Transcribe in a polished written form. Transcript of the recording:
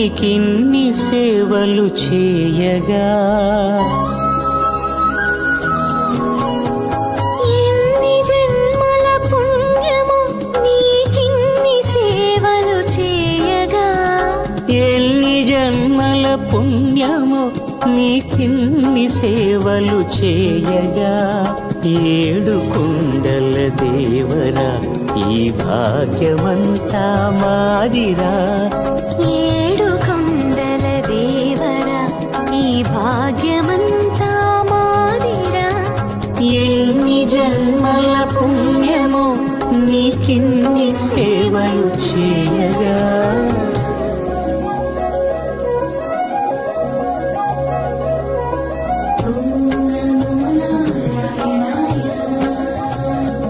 నీకిన్ని సేవలు చేయగా ఎన్ని జన్మల పుణ్యము నీకిన్ని సేవలు చేయగా ఎన్ని జన్మల పుణ్యము నీకిన్ని సేవలు చేయగా ఏడు కుండల దేవరా ఈ భాగ్యమంతా మాదిరా ఏడు కొండల దేవరా ఈ భాగ్యమంతా మాదిరా ఎన్ని జన్మల పుణ్యము నీకిన్ని సేవలు చేయగా